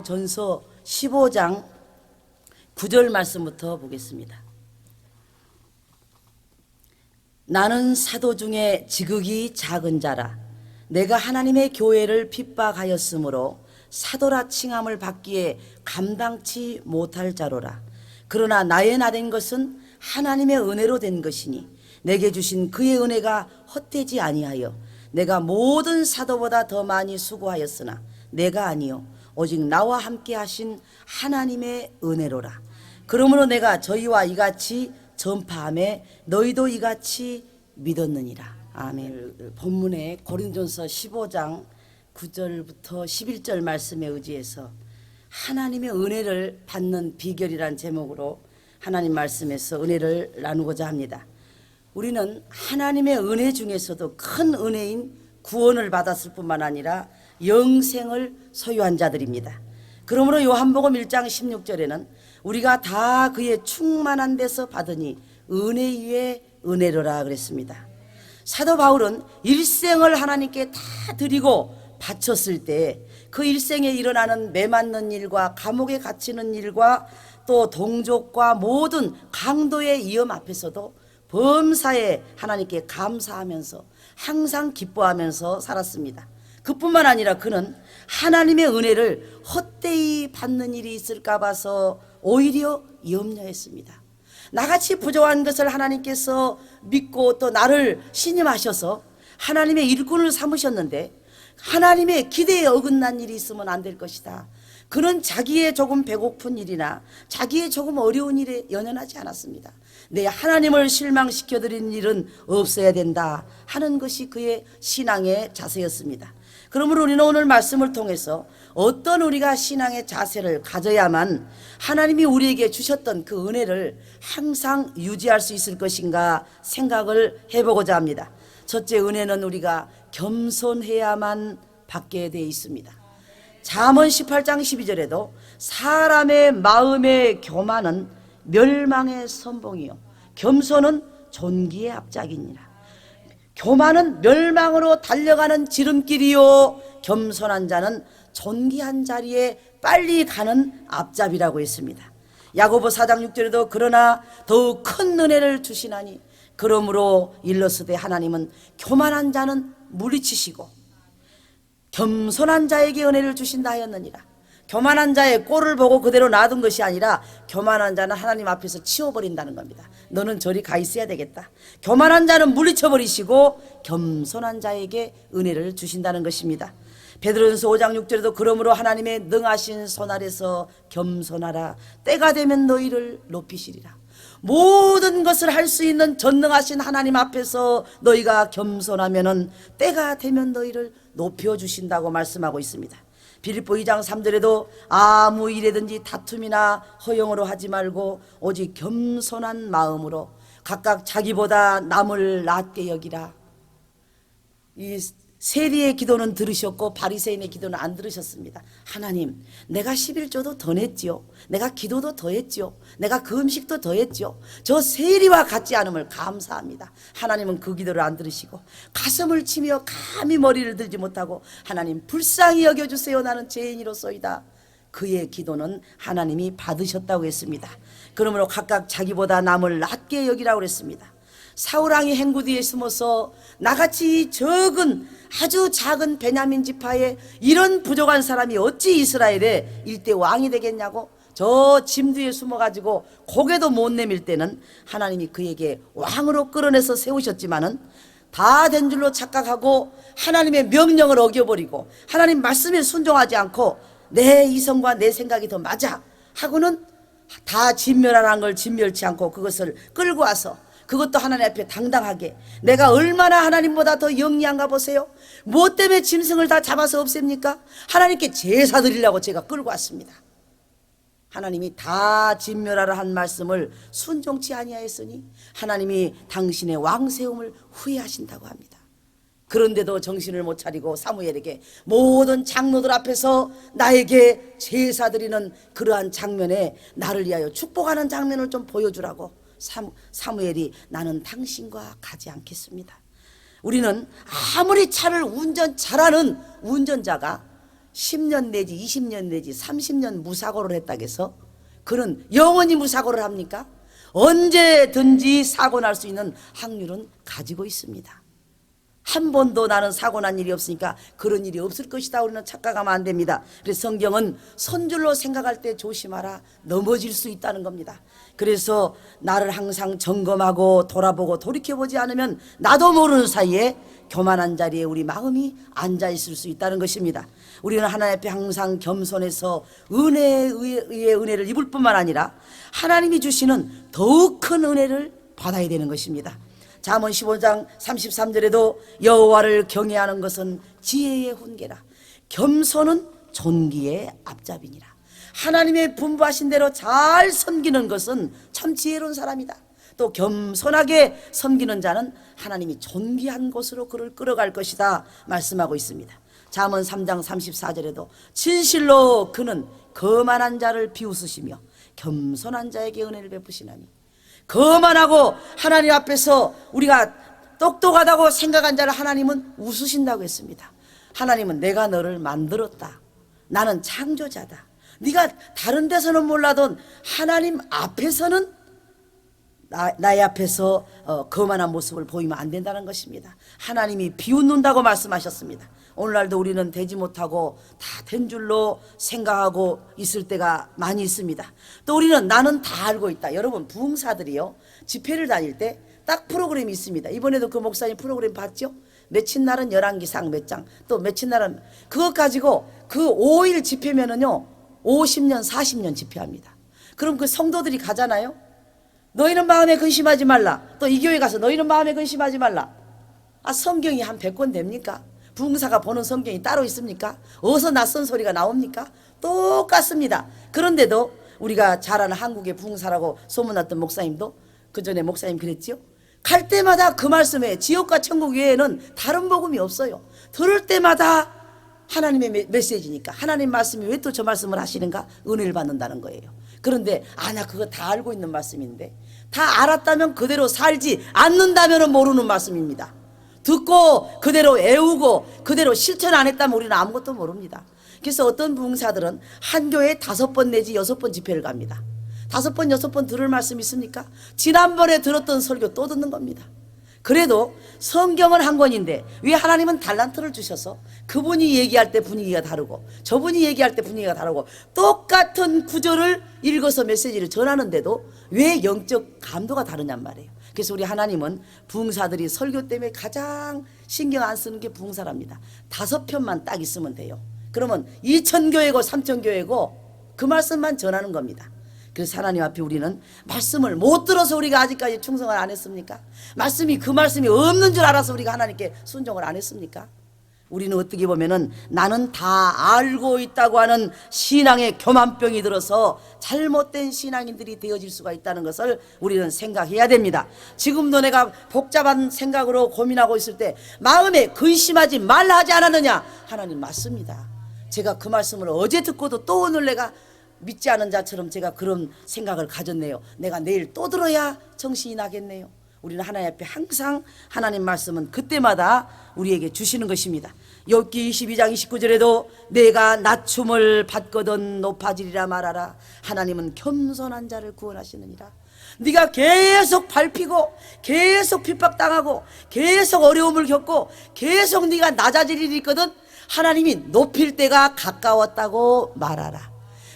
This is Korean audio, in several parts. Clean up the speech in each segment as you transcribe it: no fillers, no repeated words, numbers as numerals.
사도전서 15장 9절 말씀부터 보겠습니다. 나는 사도 중에 지극히 작은 자라. 내가 하나님의 교회를 핍박하였으므로 사도라 칭함을 받기에 감당치 못할 자로라. 그러나 나의 나된 것은 하나님의 은혜로 된 것이니 내게 주신 그의 은혜가 헛되지 아니하여 내가 모든 사도보다 더 많이 수고하였으나 내가 아니요 오직 나와 함께 하신 하나님의 은혜로라. 그러므로 내가 저희와 이같이 전파하며 너희도 이같이 믿었느니라. 아멘. 본문에 고린도전서 15장 9절부터 11절 말씀에 의지해서 하나님의 은혜를 받는 비결이란 제목으로 하나님 말씀에서 은혜를 나누고자 합니다. 우리는 하나님의 은혜 중에서도 큰 은혜인 구원을 받았을 뿐만 아니라 영생을 소유한 자들입니다. 그러므로 요한복음 1장 16절에는 우리가 다 그의 충만한 데서 받으니 은혜 위에 은혜로라 그랬습니다. 사도 바울은 일생을 하나님께 다 드리고 바쳤을 때 그 일생에 일어나는 매맞는 일과 감옥에 갇히는 일과 또 동족과 모든 강도의 위험 앞에서도 범사에 하나님께 감사하면서 항상 기뻐하면서 살았습니다. 그뿐만 아니라 그는 하나님의 은혜를 헛되이 받는 일이 있을까 봐서 오히려 염려했습니다. 나같이 부족한 것을 하나님께서 믿고 또 나를 신임하셔서 하나님의 일꾼을 삼으셨는데 하나님의 기대에 어긋난 일이 있으면 안 될 것이다. 그는 자기의 조금 배고픈 일이나 자기의 조금 어려운 일에 연연하지 않았습니다. 내 하나님을 실망시켜드린 일은 없어야 된다 하는 것이 그의 신앙의 자세였습니다. 그러므로 우리는 오늘 말씀을 통해서 어떤 우리가 신앙의 자세를 가져야만 하나님이 우리에게 주셨던 그 은혜를 항상 유지할 수 있을 것인가 생각을 해보고자 합니다. 첫째, 은혜는 우리가 겸손해야만 받게 되어 있습니다. 잠언 18장 12절에도 사람의 마음의 교만은 멸망의 선봉이요 겸손은 존귀의 앞짝이니라. 교만은 멸망으로 달려가는 지름길이요 겸손한 자는 존귀한 자리에 빨리 가는 앞잡이라고 했습니다. 야고보 4장 6절에도 그러나 더욱 큰 은혜를 주시나니 그러므로 일러스되 하나님은 교만한 자는 물리치시고 겸손한 자에게 은혜를 주신다 하였느니라. 교만한 자의 꼴을 보고 그대로 놔둔 것이 아니라 교만한 자는 하나님 앞에서 치워버린다는 겁니다. 너는 저리 가 있어야 되겠다. 교만한 자는 물리쳐버리시고 겸손한 자에게 은혜를 주신다는 것입니다. 베드로전서 5장 6절에도 그러므로 하나님의 능하신 손 아래서 겸손하라. 때가 되면 너희를 높이시리라. 모든 것을 할 수 있는 전능하신 하나님 앞에서 너희가 겸손하면은 때가 되면 너희를 높여주신다고 말씀하고 있습니다. 빌립보 2장 3절에도 아무 일에든지 다툼이나 허용으로 하지 말고 오직 겸손한 마음으로 각각 자기보다 남을 낮게 여기라. 이 세리의 기도는 들으셨고 바리새인의 기도는 안 들으셨습니다. 하나님, 내가 11조도 더 냈지요. 내가 기도도 더 했지요. 내가 그 음식도 더 했지요. 저 세리와 같지 않음을 감사합니다. 하나님은 그 기도를 안 들으시고 가슴을 치며 감히 머리를 들지 못하고 하나님 불쌍히 여겨주세요. 나는 죄인이로소이다. 그의 기도는 하나님이 받으셨다고 했습니다. 그러므로 각각 자기보다 남을 낮게 여기라고 그랬습니다. 사울왕이 행구 뒤에 숨어서 나같이 적은 아주 작은 베냐민 지파에 이런 부족한 사람이 어찌 이스라엘의 일대 왕이 되겠냐고 저 짐 뒤에 숨어가지고 고개도 못 내밀 때는 하나님이 그에게 왕으로 끌어내서 세우셨지만은 다 된 줄로 착각하고 하나님의 명령을 어겨버리고 하나님 말씀에 순종하지 않고 내 이성과 내 생각이 더 맞아 하고는 다 진멸하라는 걸 진멸치 않고 그것을 끌고 와서 그것도 하나님 앞에 당당하게 내가 얼마나 하나님보다 더 영리한가 보세요. 무엇 때문에 짐승을 다 잡아서 없앱니까? 하나님께 제사 드리려고 제가 끌고 왔습니다. 하나님이 다 진멸하라 한 말씀을 순종치 아니하였으니 하나님이 당신의 왕세움을 후회하신다고 합니다. 그런데도 정신을 못 차리고 사무엘에게 모든 장로들 앞에서 나에게 제사 드리는 그러한 장면에 나를 위하여 축복하는 장면을 좀 보여주라고 사무엘이 나는 당신과 가지 않겠습니다. 우리는 아무리 차를 운전 잘하는 운전자가 10년 내지 20년 내지 30년 무사고를 했다고 해서 그는 영원히 무사고를 합니까? 언제든지 사고 날 수 있는 확률은 가지고 있습니다. 한 번도 나는 사고 난 일이 없으니까 그런 일이 없을 것이다, 우리는 착각하면 안 됩니다. 그래서 성경은 손줄로 생각할 때 조심하라, 넘어질 수 있다는 겁니다. 그래서 나를 항상 점검하고 돌아보고 돌이켜보지 않으면 나도 모르는 사이에 교만한 자리에 우리 마음이 앉아있을 수 있다는 것입니다. 우리는 하나님 앞에 항상 겸손해서 은혜에 의해 은혜를 입을 뿐만 아니라 하나님이 주시는 더욱 큰 은혜를 받아야 되는 것입니다. 잠언 15장 33절에도 여호와를 경외하는 것은 지혜의 훈계라, 겸손은 존귀의 앞잡이니라. 하나님의 분부하신 대로 잘 섬기는 것은 참 지혜로운 사람이다. 또 겸손하게 섬기는 자는 하나님이 존귀한 곳으로 그를 끌어갈 것이다 말씀하고 있습니다. 잠언 3장 34절에도 진실로 그는 거만한 자를 비웃으시며 겸손한 자에게 은혜를 베푸시나니, 거만하고 하나님 앞에서 우리가 똑똑하다고 생각한 자를 하나님은 웃으신다고 했습니다. 하나님은 내가 너를 만들었다, 나는 창조자다, 네가 다른 데서는 몰라도 하나님 앞에서는 나의 앞에서 거만한 모습을 보이면 안 된다는 것입니다. 하나님이 비웃는다고 말씀하셨습니다. 오늘날도 우리는 되지 못하고 다 된 줄로 생각하고 있을 때가 많이 있습니다. 또 우리는 나는 다 알고 있다. 여러분, 부흥사들이요, 집회를 다닐 때 딱 프로그램이 있습니다. 이번에도 그 목사님 프로그램 봤죠? 며칠 날은 열왕기상 몇 장, 또 며칠 날은 그것 가지고 그 5일 집회면은요 50년 40년 집회합니다. 그럼 그 성도들이 가잖아요. 너희는 마음에 근심하지 말라. 또 이 교회 가서 너희는 마음에 근심하지 말라. 성경이 한 100권 됩니까? 부흥사가 보는 성경이 따로 있습니까? 어디서 낯선 소리가 나옵니까? 똑같습니다. 그런데도 우리가 잘 아는 한국의 부흥사라고 소문났던 목사님도, 그 전에 목사님 그랬지요? 갈 때마다 그 말씀에 지옥과 천국 외에는 다른 복음이 없어요. 들을 때마다 하나님의 메시지니까 하나님 말씀이 왜 또 저 말씀을 하시는가? 은혜를 받는다는 거예요. 그런데 나 그거 다 알고 있는 말씀인데, 다 알았다면 그대로 살지 않는다면 모르는 말씀입니다. 듣고 그대로 애우고 그대로 실천 안 했다면 우리는 아무것도 모릅니다. 그래서 어떤 부흥사들은 한 교회에 5번 내지 6번 집회를 갑니다. 5번 6번 들을 말씀 있습니까? 지난번에 들었던 설교 또 듣는 겁니다. 그래도 성경은 한 권인데 왜 하나님은 달란트를 주셔서 그분이 얘기할 때 분위기가 다르고 저분이 얘기할 때 분위기가 다르고 똑같은 구절을 읽어서 메시지를 전하는데도 왜 영적 감도가 다르냔 말이에요. 그래서 우리 하나님은 부흥사들이 설교 때문에 가장 신경 안 쓰는 게 부흥사랍니다. 5편만 딱 있으면 돼요. 그러면 2,000교회고 3,000교회고 그 말씀만 전하는 겁니다. 그래서 하나님 앞에 우리는 말씀을 못 들어서 우리가 아직까지 충성을 안 했습니까? 그 말씀이 없는 줄 알아서 우리가 하나님께 순종을 안 했습니까? 우리는 어떻게 보면은 나는 다 알고 있다고 하는 신앙의 교만병이 들어서 잘못된 신앙인들이 되어질 수가 있다는 것을 우리는 생각해야 됩니다. 지금도 내가 복잡한 생각으로 고민하고 있을 때 마음에 근심하지 말라 하지 않았느냐? 하나님 맞습니다. 제가 그 말씀을 어제 듣고도 또 오늘 내가 믿지 않은 자처럼 제가 그런 생각을 가졌네요. 내가 내일 또 들어야 정신이 나겠네요. 우리는 하나님 앞에 항상 하나님 말씀은 그때마다 우리에게 주시는 것입니다. 욥기 22장 29절에도 내가 낮춤을 받거든 높아지리라 말하라. 하나님은 겸손한 자를 구원하시느니라. 네가 계속 밟히고 계속 핍박당하고 계속 어려움을 겪고 계속 네가 낮아질 일이 있거든 하나님이 높일 때가 가까웠다고 말하라.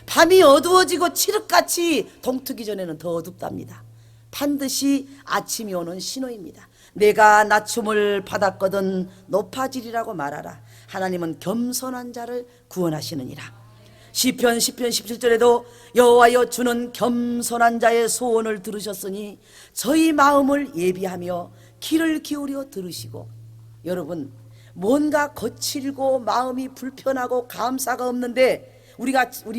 밤이 어두워지고 칠흑같이 동트기 전에는 더 어둡답니다. 반드시 아침이 오는 신호입니다. 내가 낮춤을 받았거든 높아지리라고 말하라. 하나님은 겸손한 자를 구원하시느니라. 시편 17절에도 여호와여 주는 겸손한 자의 소원을 들으셨으니 저희 마음을 예비하며 귀를 기울여 들으시고. 여러분, 뭔가 거칠고 마음이 불편하고 감사가 없는데 우리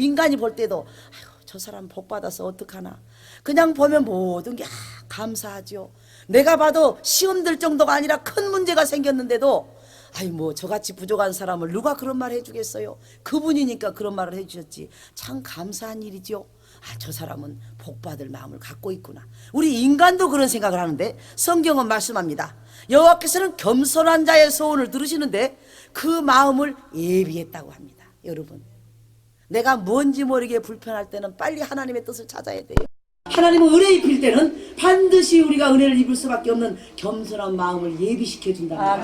인간이 볼 때도 아이고 저 사람 복 받아서 어떡하나, 그냥 보면 모든 게 감사하죠. 내가 봐도 시험 들 정도가 아니라 큰 문제가 생겼는데도 저같이 부족한 사람을 누가 그런 말 해주겠어요? 그분이니까 그런 말을 해주셨지. 참 감사한 일이죠. 저 사람은 복 받을 마음을 갖고 있구나. 우리 인간도 그런 생각을 하는데 성경은 말씀합니다. 여호와께서는 겸손한 자의 소원을 들으시는데 그 마음을 예비했다고 합니다. 여러분. 내가 뭔지 모르게 불편할 때는 빨리 하나님의 뜻을 찾아야 돼요. 하나님은 은혜 입힐 때는 반드시 우리가 은혜를 입을 수밖에 없는 겸손한 마음을 예비시켜 준답니다.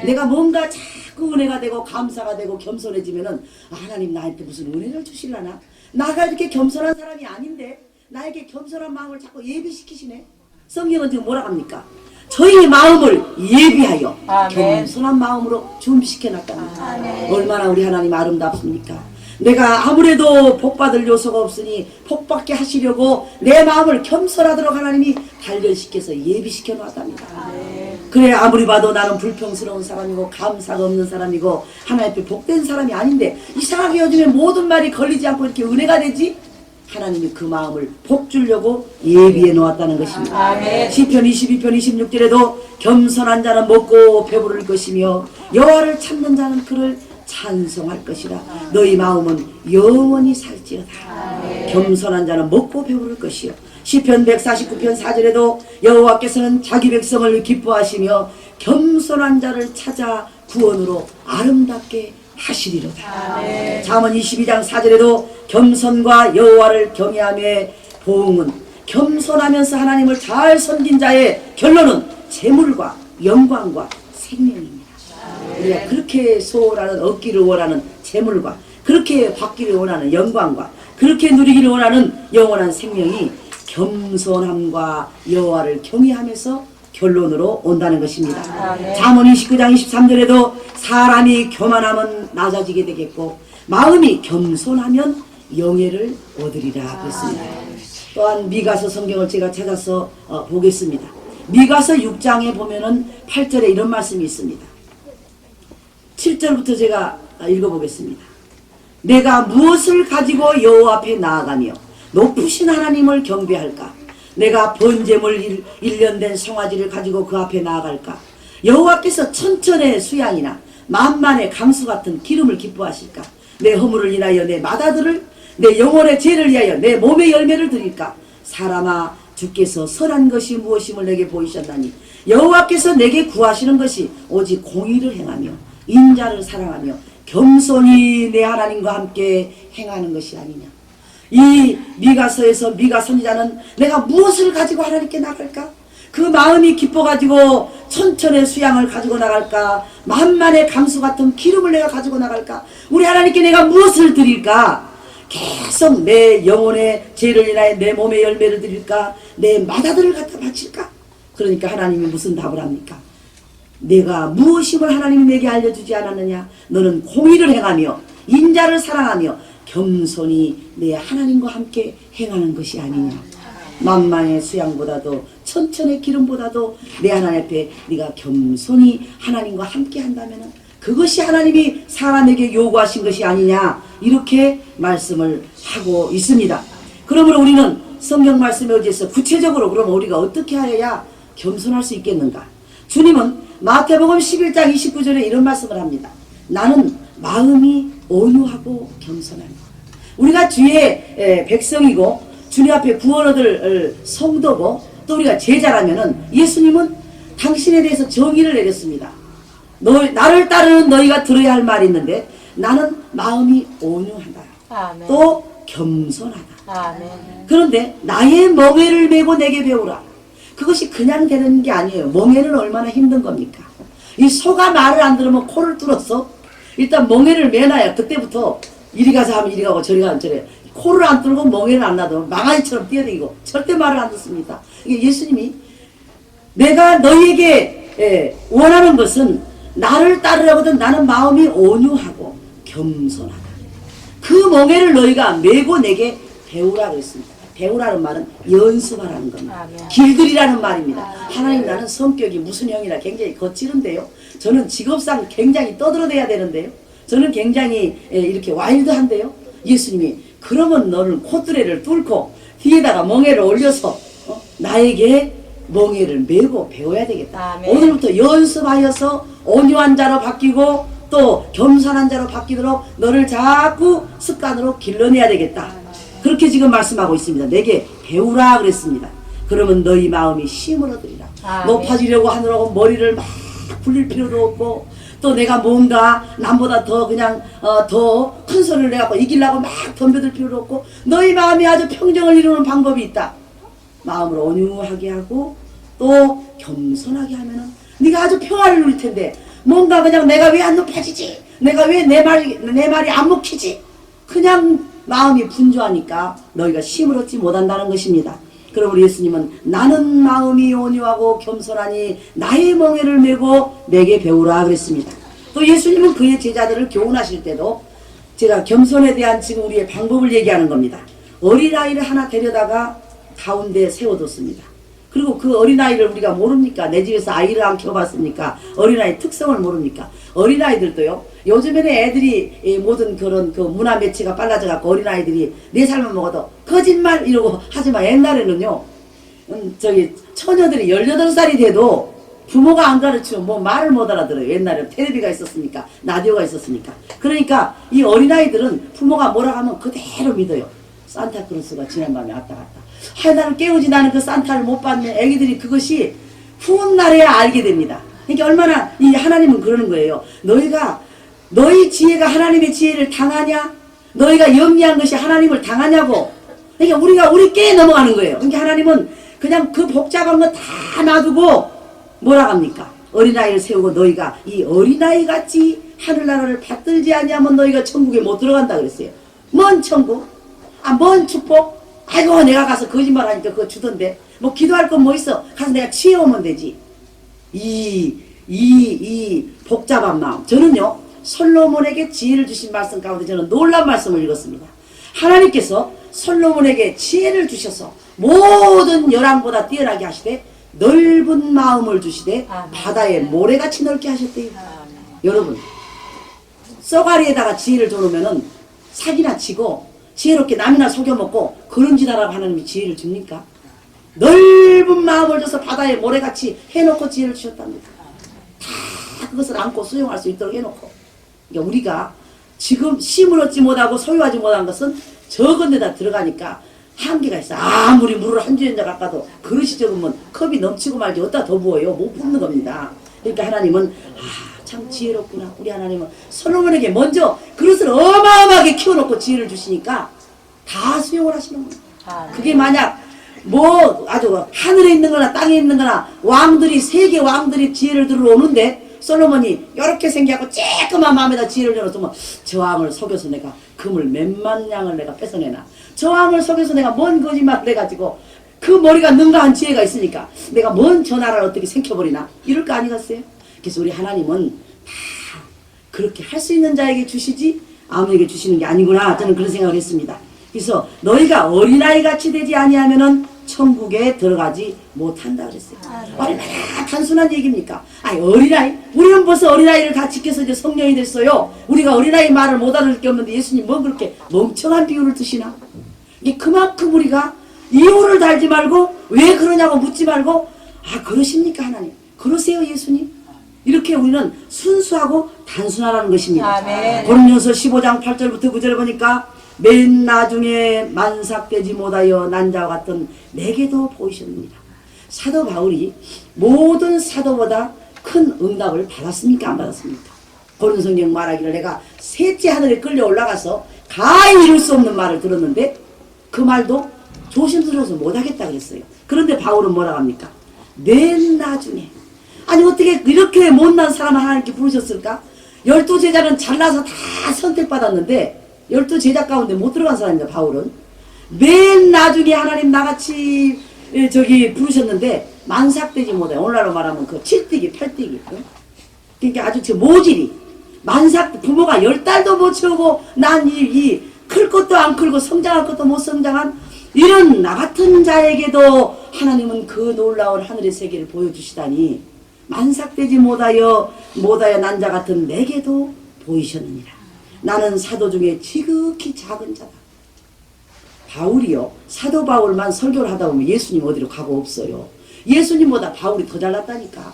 내가 뭔가 자꾸 은혜가 되고 감사가 되고 겸손해지면은 하나님 나한테 무슨 은혜를 주실라나? 나가 이렇게 겸손한 사람이 아닌데 나에게 겸손한 마음을 자꾸 예비시키시네. 성경은 지금 뭐라 합니까? 저희 마음을 예비하여 겸손한 마음으로 준비시켜 놨답니다. 얼마나 우리 하나님 아름답습니까? 내가 아무래도 복받을 요소가 없으니 복받게 하시려고 내 마음을 겸손하도록 하나님이 단련시켜서 예비시켜 놨답니다. 그래 아무리 봐도 나는 불평스러운 사람이고 감사가 없는 사람이고 하나님 앞에 복된 사람이 아닌데 이상하게 요즘에 모든 말이 걸리지 않고 이렇게 은혜가 되지? 하나님이 그 마음을 복 주려고 예비해 놓았다는 것입니다. 시편 22편 26절에도 겸손한 자는 먹고 배부를 것이며 여호와를 찾는 자는 그를 찬송할 것이라. 너희 마음은 영원히 살지어다. 겸손한 자는 먹고 배부를 것이요. 시편 149편 4절에도 여호와께서는 자기 백성을 기뻐하시며 겸손한 자를 찾아 구원으로 아름답게 하시리로다. 잠언 22장 4절에도 겸손과 여호와를 경외함의 보응은 겸손하면서 하나님을 잘 섬긴 자의 결론은 재물과 영광과 생명입니다. 우리가 그렇게 소원하는 얻기를 원하는 재물과 그렇게 받기를 원하는 영광과 그렇게 누리기를 원하는 영원한 생명이 겸손함과 여호와를 경외하면서 결론으로 온다는 것입니다. 잠언 29장 23절에도 사람이 교만하면 낮아지게 되겠고 마음이 겸손하면 영예를 얻으리라 그랬습니다. 또한 미가서 성경을 제가 찾아서 보겠습니다. 미가서 6장에 보면은 8절에 이런 말씀이 있습니다. 7절부터 제가 읽어보겠습니다. 내가 무엇을 가지고 여호와 앞에 나아가며 높으신 하나님을 경배할까? 내가 번제물 1년 된 송아지를 가지고 그 앞에 나아갈까? 여호와께서 천천의 수양이나 만만의 강수 같은 기름을 기뻐하실까? 내 허물을 인하여 내 마다들을 내 영혼의 죄를 위하여 내 몸의 열매를 드릴까? 사람아 주께서 선한 것이 무엇임을 내게 보이셨나니 여호와께서 내게 구하시는 것이 오직 공의를 행하며 인자를 사랑하며 겸손히 내 하나님과 함께 행하는 것이 아니냐. 이 미가서에서 미가 선지자는 내가 무엇을 가지고 하나님께 나갈까? 그 마음이 기뻐가지고 천천의 수양을 가지고 나갈까? 만만의 강수 같은 기름을 내가 가지고 나갈까? 우리 하나님께 내가 무엇을 드릴까? 계속 내 영혼의 죄를 인하여 내 몸의 열매를 드릴까? 내 마다들을 갖다 바칠까? 그러니까 하나님이 무슨 답을 합니까? 내가 무엇임을 하나님이 내게 알려주지 않았느냐? 너는 공의를 행하며 인자를 사랑하며 겸손히 내 하나님과 함께 행하는 것이 아니냐. 만만의 수양보다도 천천의 기름보다도 내 하나님 앞에 네가 겸손히 하나님과 함께 한다면 그것이 하나님이 사람에게 요구하신 것이 아니냐, 이렇게 말씀을 하고 있습니다. 그러므로 우리는 성경 말씀에 의지해서 구체적으로 그럼 우리가 어떻게 하여야 겸손할 수 있겠는가? 주님은 마태복음 11장 29절에 이런 말씀을 합니다. 나는 마음이 온유하고 겸손합니다. 우리가 주의 백성이고 주님 앞에 구원 얻을 성도고 또 우리가 제자라면은 예수님은 당신에 대해서 정의를 내렸습니다. 나를 따르는 너희가 들어야 할 말이 있는데 나는 마음이 온유하다. 아멘. 또 겸손하다. 아멘. 그런데 나의 멍에를 메고 내게 배우라. 그것이 그냥 되는 게 아니에요. 멍에는 얼마나 힘든 겁니까? 이 소가 말을 안 들으면 코를 뚫었어. 일단 멍에를 매놔야 그때부터 이리 가서 하면 이리 가고 저리 가면 저리. 코를 안 뚫고 멍에를 안 놔도 망아지처럼 뛰어다니고 절대 말을 안 듣습니다. 이게 예수님이 내가 너희에게 원하는 것은 나를 따르려거든 나는 마음이 온유하고 겸손하다. 그 멍에를 너희가 메고 내게 배우라 그랬습니다. 배우라는 말은 연습하라는 겁니다. 길들이라는 말입니다. 하나님 나는 성격이 무슨 형이라 굉장히 거칠은데요. 저는 직업상 굉장히 떠들어대야 되는데요. 저는 굉장히 이렇게 와일드한데요. 예수님이 그러면 너는 콧뚜레를 뚫고 뒤에다가 멍에를 올려서 나에게 멍에를 메고 배워야 되겠다. 아멘. 오늘부터 연습하여서 온유한 자로 바뀌고 또 겸손한 자로 바뀌도록 너를 자꾸 습관으로 길러내야 되겠다. 그렇게 지금 말씀하고 있습니다. 내게 배우라 그랬습니다. 그러면 너희 마음이 쉼을 얻으리라. 아멘. 높아지려고 하느라고 머리를 막 굴릴 필요도 없고 또 내가 뭔가 남보다 더 그냥 더 큰 소리를 내갖고 이기려고 막 덤벼들 필요도 없고 너희 마음이 아주 평정을 이루는 방법이 있다. 마음을 온유하게 하고 또 겸손하게 하면은 네가 아주 평화를 누릴 텐데 뭔가 그냥 내가 왜 안 높아지지? 내가 왜 내 말이 안 먹히지? 그냥 마음이 분주하니까 너희가 힘을 얻지 못한다는 것입니다. 그럼 우리 예수님은 나는 마음이 온유하고 겸손하니 나의 멍에를 메고 내게 배우라 그랬습니다. 또 예수님은 그의 제자들을 교훈하실 때도 제가 겸손에 대한 지금 우리의 방법을 얘기하는 겁니다. 어린아이를 하나 데려다가 가운데 세워뒀습니다. 그리고 그 어린아이를 우리가 모릅니까? 내 집에서 아이를 안 키워봤습니까? 어린아이 특성을 모릅니까? 어린아이들도요, 요즘에는 애들이 모든 그런 그 문화 매체가 빨라져갖고 어린아이들이 4살만 먹어도 거짓말 이러고 하지만 옛날에는요, 처녀들이 18살이 돼도 부모가 안 가르치면 뭐 말을 못 알아들어요. 옛날에 텔레비가 있었으니까, 라디오가 있었으니까. 그러니까 이 어린아이들은 부모가 뭐라 하면 그대로 믿어요. 산타크로스가 지난밤에 왔다 갔다. 나를 깨우지 나는 그 산타를 못 봤네. 애기들이 그것이 훗날에야 알게 됩니다. 그러니까 얼마나 이 하나님은 그러는 거예요. 너희 지혜가 하나님의 지혜를 당하냐? 너희가 영리한 것이 하나님을 당하냐고. 그러니까 우리 깨 넘어가는 거예요. 그러니까 하나님은 그냥 그 복잡한 거 다 놔두고 뭐라 합니까? 어린아이를 세우고 너희가 이 어린아이 같이 하늘나라를 받들지 아니하면 너희가 천국에 못 들어간다 그랬어요. 뭔 천국? 뭔 축복? 아이고 내가 가서 거짓말 하니까 그거 주던데 뭐 기도할 건 뭐 있어? 가서 내가 치워오면 되지. 이 복잡한 마음. 저는요 솔로몬에게 지혜를 주신 말씀 가운데 저는 놀라운 말씀을 읽었습니다. 하나님께서 솔로몬에게 지혜를 주셔서 모든 열왕보다 뛰어나게 하시되 넓은 마음을 주시되 바다에 모래같이 넓게 하셨대요. 여러분 쏘가리에다가 지혜를 줘놓으면은 사기나 치고 지혜롭게 남이나 속여먹고 그런 짓 하라고 하나님이 지혜를 줍니까? 넓은 마음을 줘서 바다에 모래같이 해놓고 지혜를 주셨답니다. 다 그것을 안고 수용할 수 있도록 해놓고. 그러니까 우리가 지금 힘을 얻지 못하고 소유하지 못한 것은 적은 데다 들어가니까 한계가 있어. 아무리 물을 한 주전자 깎아도 그릇이 적으면 컵이 넘치고 말지 어디다 더 부어요. 못 붓는 겁니다. 그러니까 하나님은 참 지혜롭구나. 우리 하나님은 솔로몬에게 먼저 그릇을 어마어마하게 키워놓고 지혜를 주시니까 다 수용을 하시는 거예요. 그게 만약 뭐 아주 하늘에 있는 거나 땅에 있는 거나 왕들이 세계 왕들이 지혜를 들어오는데 솔로몬이 이렇게 생겨갖고 쬐끄만 마음에다 지혜를 들어놓으면 저 왕을 속여서 내가 금을 몇만 양을 내가 뺏어내나 저 왕을 속여서 내가 뭔 거짓말을 해가지고 그 머리가 능가한 지혜가 있으니까 내가 뭔 저 나라를 어떻게 생겨버리나 이럴 거 아니겠어요? 그래서 우리 하나님은 다 그렇게 할 수 있는 자에게 주시지 아무에게 주시는 게 아니구나 저는 그런 생각을 했습니다. 그래서 너희가 어린아이같이 되지 아니하면은 천국에 들어가지 못한다 그랬어요. 얼마나 단순한 얘기입니까? 어린아이? 우리는 벌써 어린아이를 다 지켜서 이제 성령이 됐어요. 우리가 어린아이 말을 못 알아들 게 없는데 예수님 뭐 그렇게 멍청한 비유를 드시나? 그만큼 우리가 이유를 달지 말고 왜 그러냐고 묻지 말고 그러십니까 하나님? 그러세요 예수님? 이렇게 우리는 순수하고 단순하라는 것입니다. 고린도전서 15장 8절부터 9절 보니까 맨 나중에 만삭되지 못하여 난 자와 같은 내게도 보이셨느니라. 사도 바울이 모든 사도보다 큰 응답을 받았습니까 안 받았습니까? 고린도성경 말하기를 내가 셋째 하늘에 끌려 올라가서 가히 이룰 수 없는 말을 들었는데 그 말도 조심스러워서 못하겠다 그랬어요. 그런데 바울은 뭐라고 합니까? 맨 나중에 어떻게 이렇게 못난 사람을 하나님께 부르셨을까? 12제자는 잘나서 다 선택받았는데 12제자 가운데 못 들어간 사람입니다. 바울은 맨 나중에 하나님 나같이 부르셨는데 만삭되지 못해. 오늘날로 말하면 그 7뛰기 8뛰기 그러니까 아주 저 모질이 부모가 10달도 못 채우고 난 클 것도 안 클고 성장할 것도 못 성장한 이런 나 같은 자에게도 하나님은 그 놀라운 하늘의 세계를 보여주시다니 만삭되지 못하여 난 자 같은 내게도 보이셨느니라. 나는 사도 중에 지극히 작은 자다. 바울이요. 사도 바울만 설교를 하다 보면 예수님 어디로 가고 없어요. 예수님보다 바울이 더 잘났다니까.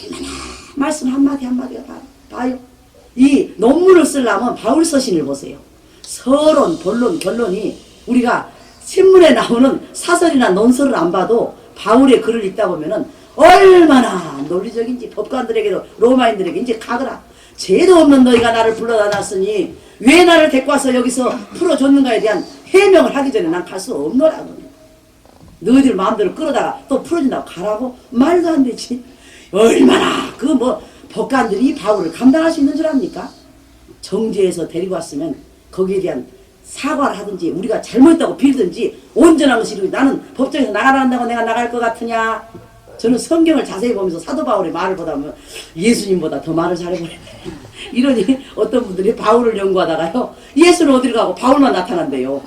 얼마나 말씀 한마디 한마디가 다요. 이 논문을 쓰려면 바울 서신을 보세요. 서론, 본론, 결론이 우리가 신문에 나오는 사설이나 논설을 안 봐도 바울의 글을 읽다 보면은 얼마나 논리적인지 법관들에게도 로마인들에게 이제 가거라. 죄도 없는 너희가 나를 불러다 놨으니 왜 나를 데리고 와서 여기서 풀어줬는가에 대한 해명을 하기 전에 난 갈 수 없노라고. 너희들 마음대로 끌어다가 또 풀어준다고 가라고? 말도 안 되지. 얼마나 그 뭐 법관들이 이 바울을 감당할 수 있는 줄 압니까? 정죄해서 데리고 왔으면 거기에 대한 사과를 하든지 우리가 잘못했다고 빌든지 온전한 것이 이루어지고, 나는 법정에서 나가라 한다고 내가 나갈 것 같으냐? 저는 성경을 자세히 보면서 사도 바울의 말을 보다 보면 예수님보다 더 말을 잘해버리네. 이러니 어떤 분들이 바울을 연구하다가요, 예수는 어디를 가고 바울만 나타난대요.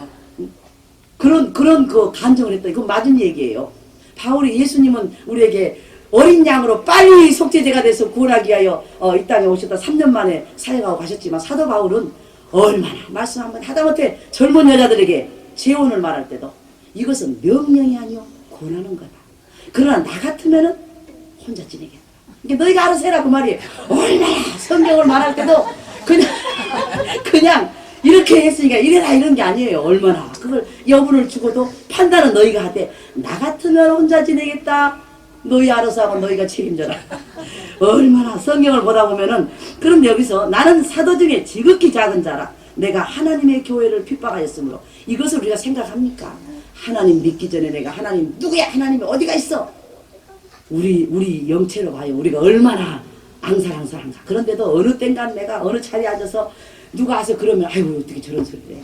그런 그 간증을 했더니 그건 맞은 얘기예요. 바울이, 예수님은 우리에게 어린 양으로 빨리 속죄제가 돼서 구원하기 위하여 이 땅에 오셨다 3년 만에 사역하고 가셨지만, 사도 바울은 얼마나 말씀 한번 하다못해 젊은 여자들에게 재혼을 말할 때도 이것은 명령이 아니요 권하는 거다. 그러나 나 같으면은 혼자 지내겠다. 그러니까 너희가 알아서 해라 그 말이에요. 얼마나 성경을 말할 때도 그냥 이렇게 했으니까 이래라 이런 게 아니에요. 얼마나 그걸 여분을 주고도 판단은 너희가 하되, 나 같으면 혼자 지내겠다. 너희 알아서 하고 너희가 책임져라. 얼마나 성경을 보다 보면은, 그런데 여기서 나는 사도 중에 지극히 작은 자라 내가 하나님의 교회를 핍박하였으므로, 이것을 우리가 생각합니까? 하나님 믿기 전에 내가 하나님 누구야? 하나님이 어디가 있어? 우리 영체로 봐요. 우리가 얼마나 앙살앙살한가. 그런데도 어느 땐간 내가 어느 자리에 앉아서 누가 와서 그러면 아이고 어떻게 저런 소리를 해.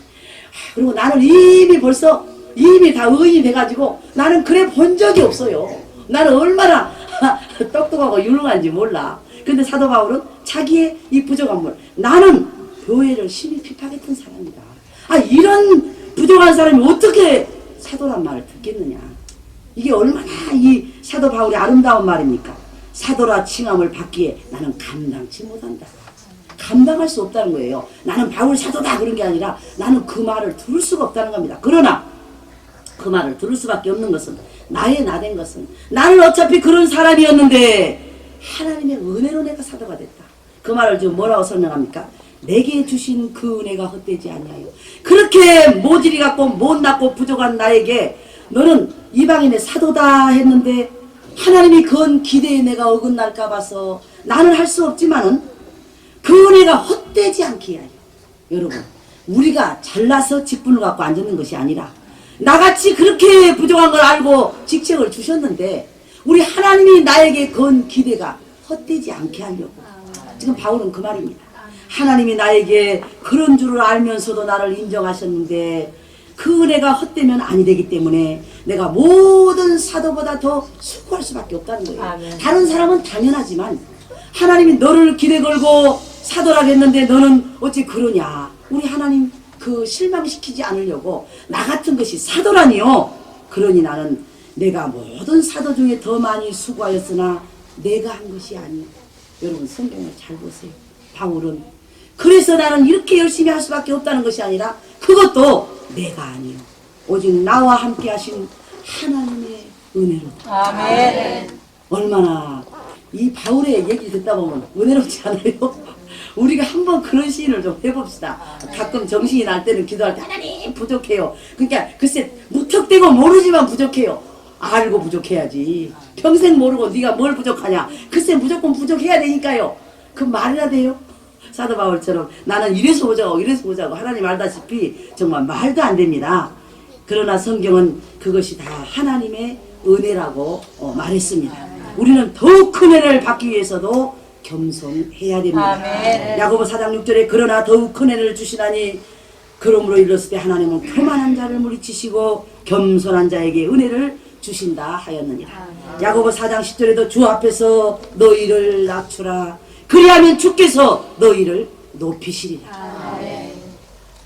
그리고 나는 이미 다 의인이 돼가지고 나는 그래 본 적이 없어요. 나는 얼마나 똑똑하고 유능한지 몰라. 근데 사도 바울은 자기의 이 부족한 물, 나는 교회를 심히 핍박했던 사람이다. 이런 부족한 사람이 어떻게 사도란 말을 듣겠느냐. 이게 얼마나 이 사도 바울의 아름다운 말입니까? 사도라 칭함을 받기에 나는 감당치 못한다. 감당할 수 없다는 거예요. 나는 바울 사도다 그런 게 아니라 나는 그 말을 들을 수가 없다는 겁니다. 그러나 그 말을 들을 수밖에 없는 것은, 나의 나된 것은, 나는 어차피 그런 사람이었는데 하나님의 은혜로 내가 사도가 됐다. 그 말을 지금 뭐라고 설명합니까? 내게 주신 그 은혜가 헛되지 아니하여. 그렇게 모질이 같고 못났고 부족한 나에게 너는 이방인의 사도다 했는데, 하나님이 그건 기대에 내가 어긋날까 봐서 나는 할 수 없지만은 그 은혜가 헛되지 않게 하여. 여러분, 우리가 잘나서 직분을 갖고 앉는 것이 아니라 나같이 그렇게 부족한 걸 알고 직책을 주셨는데 우리 하나님이 나에게 건 기대가 헛되지 않게 하려고. 지금 바울은 그 말입니다. 하나님이 나에게 그런 줄을 알면서도 나를 인정하셨는데 그 은혜가 헛되면 아니 되기 때문에 내가 모든 사도보다 더 수고할 수밖에 없다는 거예요. 아멘. 다른 사람은 당연하지만 하나님이 너를 기대 걸고 사도라고 했는데 너는 어찌 그러냐. 우리 하나님 그 실망시키지 않으려고 나 같은 것이 사도라니요. 그러니 나는 내가 모든 사도 중에 더 많이 수고하였으나 내가 한 것이 아니요. 여러분 성경을 잘 보세요. 바울은 그래서 나는 이렇게 열심히 할 수밖에 없다는 것이 아니라 그것도 내가 아니요 오직 나와 함께 하신 하나님의 은혜로다. 아멘. 얼마나 이 바울의 얘기 듣다 보면 은혜롭지 않아요? 우리가 한번 그런 시인을 좀 해봅시다. 가끔 정신이 날 때는 기도할 때 하나님 부족해요. 그러니까 글쎄 무턱대고 모르지만 부족해요. 알고 부족해야지. 평생 모르고 네가 뭘 부족하냐. 글쎄 무조건 부족해야 되니까요. 그 말이라 돼요. 사도 바울처럼 나는 이래서 보자고 하나님 알다시피 정말 말도 안 됩니다. 그러나 성경은 그것이 다 하나님의 은혜라고 말했습니다. 우리는 더욱 큰 은혜를 받기 위해서도 겸손해야 됩니다. 아멘. 야고보 4장 6절에 그러나 더욱 큰 은혜를 주시나니 그러므로 일렀을 때 하나님은 교만한 자를 물리치시고 겸손한 자에게 은혜를 주신다 하였느니라. 아멘. 야고보 4장 10절에도 주 앞에서 너희를 낮추라. 그리하면 주께서 너희를 높이시리라. 아멘.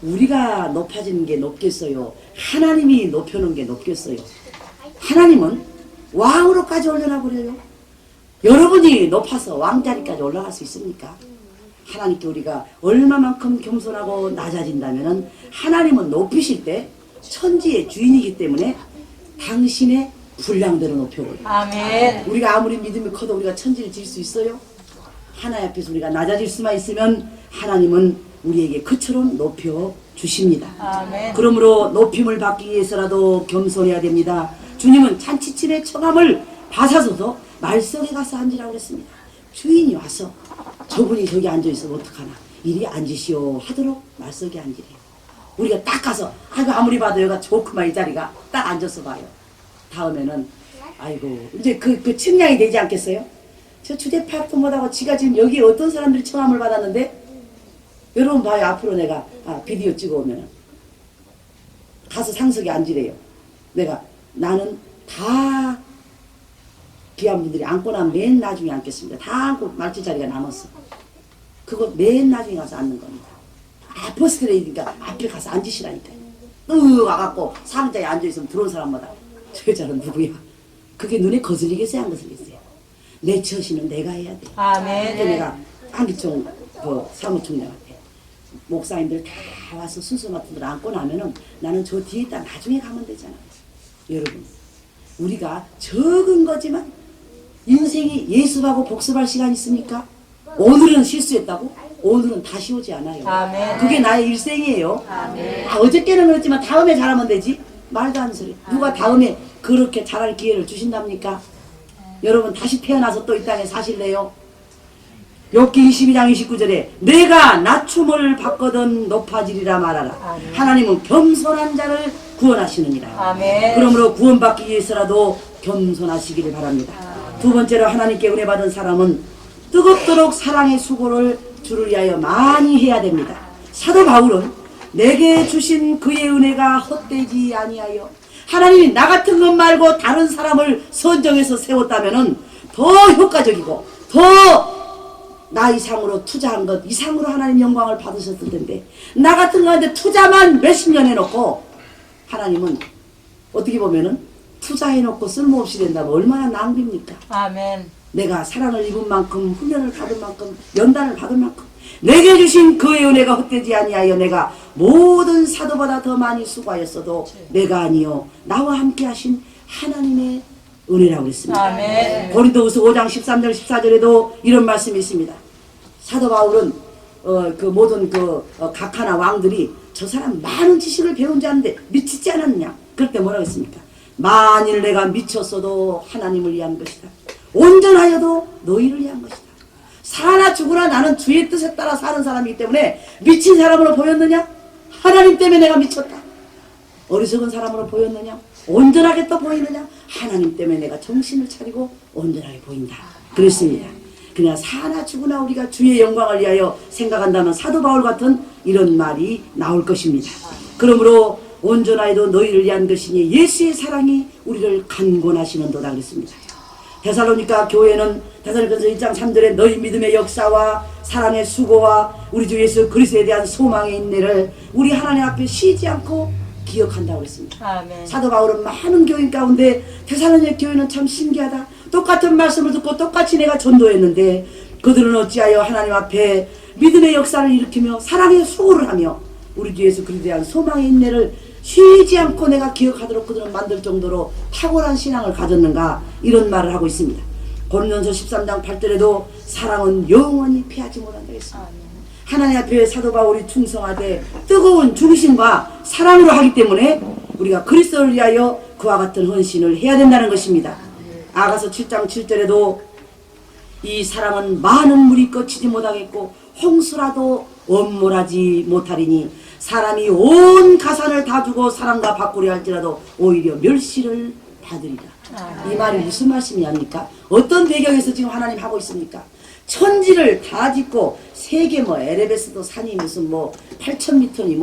우리가 높아지는 게 높겠어요? 하나님이 높여놓은 게 높겠어요? 하나님은 왕으로까지 올려놔 버려요. 여러분이 높아서 왕자리까지 올라갈 수 있습니까? 하나님께 우리가 얼마만큼 겸손하고 낮아진다면 하나님은 높이실 때 천지의 주인이기 때문에 당신의 분량대로 높여버려요. 아멘. 우리가 아무리 믿음이 커도 우리가 천지를 질 수 있어요? 하나님 앞에서 우리가 낮아질 수만 있으면 하나님은 우리에게 그처럼 높여주십니다. 아멘. 그러므로 높임을 받기 위해서라도 겸손해야 됩니다. 주님은 잔치집의 청함을 받아서도 말석에 가서 앉으라고 그랬습니다. 주인이 와서 저분이 저기 앉아있으면 어떡하나. 이리 앉으시오 하도록 말석에 앉으래요. 우리가 딱 가서 아이고 아무리 봐도 여기가 좋구만 이 자리가 딱 앉아서 봐요. 다음에는 아이고 이제 그 측량이 되지 않겠어요? 저 주제파악도 못하고 지가 지금 여기 어떤 사람들이 청함을 받았는데 여러분 봐요. 앞으로 내가 비디오 찍어오면 가서 상석에 앉으래요. 나는 다 귀한 분들이 앉고 나면 맨 나중에 앉겠습니다. 다 앉고 말지 자리가 남았어. 그거 맨 나중에 가서 앉는 겁니다. 퍼스트레이니까 앞에 가서 앉으시라니까요. 와갖고 상자에 앉아있으면 들어온 사람마다 저 여자는 누구야? 그게 눈에 거슬리겠어요? 안 거슬리겠어요? 내 처신은 내가 해야 돼. 아멘. 그래서 내가 안기총 사무총장한테 목사님들 다 와서 순서 같은 들 앉고 나면은 나는 저 뒤에 있다 나중에 가면 되잖아. 여러분 우리가 적은 거지만 인생이 예습하고 복습할 시간이 있습니까? 오늘은 실수했다고? 오늘은 다시 오지 않아요. 아멘. 그게 나의 일생이에요. 아멘. 어저께는 그랬지만 다음에 잘하면 되지. 말도 안 되는 소리. 누가 다음에 그렇게 잘할 기회를 주신답니까? 여러분 다시 태어나서 또 이 땅에 사실래요? 욥기 22장 29절에 내가 낮춤을 받거든 높아지리라 말하라. 아멘. 하나님은 겸손한 자를 구원하시느니라. 아멘. 그러므로 구원받기 위해서라도 겸손하시기를 바랍니다. 두 번째로 하나님께 은혜 받은 사람은 뜨겁도록 사랑의 수고를 주를 위하여 많이 해야 됩니다. 사도 바울은 내게 주신 그의 은혜가 헛되지 아니하여 하나님이 나 같은 것 말고 다른 사람을 선정해서 세웠다면 더 효과적이고 더 나 이상으로 투자한 것 이상으로 하나님 영광을 받으셨을 텐데 나 같은 거한테 투자만 몇십 년 해놓고 하나님은 어떻게 보면은 투자해놓고 쓸모없이 된다면 얼마나 낭비입니까? 아멘. 내가 사랑을 입은 만큼 훈련을 받은 만큼 연단을 받은 만큼 내게 주신 그의 은혜가 헛되지 아니하여 내가 모든 사도보다 더 많이 수고하였어도 내가 아니요 나와 함께 하신 하나님의 은혜라고 했습니다. 아멘. 고린도후서 5장 13절 14절에도 이런 말씀이 있습니다. 사도 바울은 그 모든 각하나 왕들이 저 사람 많은 지식을 배운 자인데 미치지 않았느냐. 그럴 때 뭐라고 했습니까? 만일 내가 미쳤어도 하나님을 위한 것이다. 온전하여도 너희를 위한 것이다. 사나 죽으나 나는 주의 뜻에 따라 사는 사람이기 때문에 미친 사람으로 보였느냐? 하나님 때문에 내가 미쳤다. 어리석은 사람으로 보였느냐? 온전하게 또 보이느냐? 하나님 때문에 내가 정신을 차리고 온전하게 보인다. 그렇습니다. 그냥 사나 죽으나 우리가 주의 영광을 위하여 생각한다면 사도 바울 같은 이런 말이 나올 것입니다. 그러므로 온전하여도 너희를 위한 것이니 예수의 사랑이 우리를 간곤하시는도다 그랬습니다. 데살로니가 교회는 데살로니가서 1장 3절에 너희 믿음의 역사와 사랑의 수고와 우리 주 예수 그리스도에 대한 소망의 인내를 우리 하나님 앞에 쉬지 않고 기억한다고 했습니다. 아멘. 사도 바울은 많은 교인 가운데 데살로니가 교회는 참 신기하다. 똑같은 말씀을 듣고 똑같이 내가 전도했는데 그들은 어찌하여 하나님 앞에 믿음의 역사를 일으키며 사랑의 수고를 하며 우리 주 예수 그리스도에 대한 소망의 인내를 쉬지 않고 내가 기억하도록 그들은 만들 정도로 탁월한 신앙을 가졌는가 이런 말을 하고 있습니다. 고린도전서 13장 8절에도 사랑은 영원히 피하지 못한다 했습니다. 하나님 앞에 사도 바울이 충성하되 뜨거운 중심과 사랑으로 하기 때문에 우리가 그리스도를 위하여 그와 같은 헌신을 해야 된다는 것입니다. 아가서 7장 7절에도 이 사랑은 많은 물이 거치지 못하겠고 홍수라도 엄몰하지 못하리니 사람이 온 가산을 다 주고 사랑과 바꾸려 할지라도 오히려 멸시를 받으리라. 이 말이 무슨 말씀이합니까? 어떤 배경에서 지금 하나님 하고 있습니까? 천지를 다 짓고 세계 에레베스도 산이 무슨 8,000m니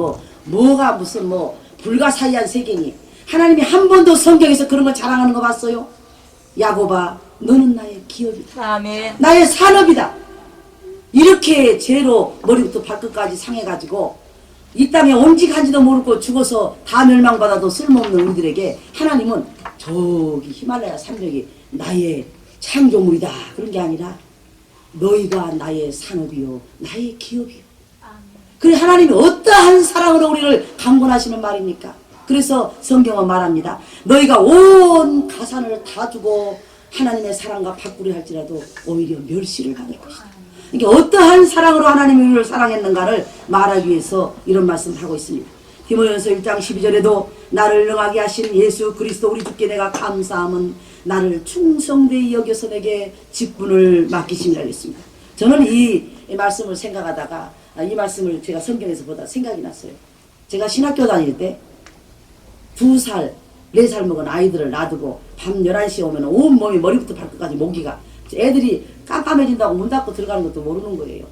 뭐가 무슨 불가사의한 세계니 하나님이 한 번도 성경에서 그런 걸 자랑하는 거 봤어요? 야곱아 너는 나의 기업이다. 아멘. 나의 산업이다. 이렇게 죄로 머리부터 발끝까지 상해가지고 이 땅에 온직한지도 모르고 죽어서 다 멸망받아도 쓸모없는 우리들에게 하나님은 저기 히말라야 산맥이 나의 창조물이다 그런 게 아니라 너희가 나의 산업이요 나의 기업이요. 그래 하나님이 어떠한 사랑으로 우리를 강권하시는 말입니까? 그래서 성경은 말합니다. 너희가 온 가산을 다 주고 하나님의 사랑과 바꾸려 할지라도 오히려 멸시를 받을 것이다. 이게 어떠한 사랑으로 하나님이 우리를 사랑했는가를 말하기 위해서 이런 말씀을 하고 있습니다. 디모데전서 1장 12절에도 나를 능하게 하신 예수 그리스도 우리 주께 내가 감사함은 나를 충성되이 여겨서 내게 직분을 맡기심이라 했습니다. 저는 이 이 말씀을 생각하다가 이 말씀을 제가 성경에서 보다 생각이 났어요. 제가 신학교 다닐 때 2살, 4살 먹은 아이들을 놔두고 밤 11시에 오면 온몸이 머리부터 발끝까지 모기가 애들이 깜깜해진다고 문 닫고 들어가는 것도 모르는 거예요.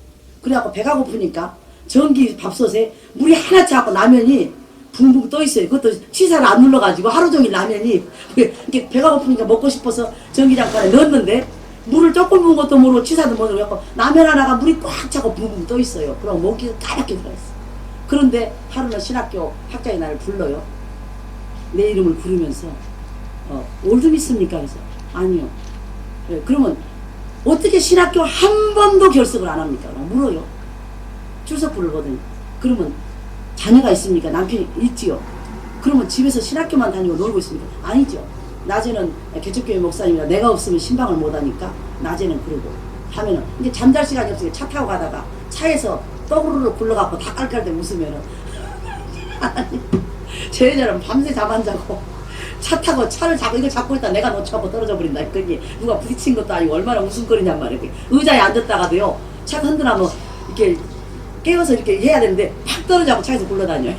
그래갖고 배가 고프니까 전기 밥솥에 물이 하나 차고 라면이 붕붕 떠 있어요. 그것도 시사를 안 눌러가지고 하루 종일 라면이 이렇게 배가 고프니까 먹고 싶어서 전기장판에 넣었는데 물을 조금 부은 것도 모르고 치사도 모르고 라면 하나가 물이 꽉 차고 붕붕 떠 있어요. 그럼 모기가 까맣게 들어있어. 그런데 하루는 신학교 학자의 나를 불러요. 내 이름을 부르면서 올드 믿습니까? 그래서 아니요. 그래, 그러면 어떻게 신학교 한 번도 결석을 안 합니까? 물어요. 출석부를 보더니 그러면 자녀가 있습니까? 남편이 있지요. 그러면 집에서 신학교만 다니고 놀고 있습니까? 아니죠. 낮에는 개척교회 목사님이라 내가 없으면 신방을 못하니까 낮에는 그러고 하면은 이제 잠잘 시간이 없으니까 차 타고 가다가 차에서 떠구르르 굴러갖고 다 깔깔대 웃으면은 제 여자는 밤새 잠 안 자고 차 타고 차를 잡고 이거 잡고 있다 내가 놓쳐갖고 떨어져 버린다. 그게 누가 부딪힌 것도 아니고 얼마나 웃음거리냔 말이에요. 의자에 앉았다가도요 차가 흔들하면 이렇게 깨워서 이렇게 해야 되는데 팍 떨어져갖고 차에서 굴러다녀요.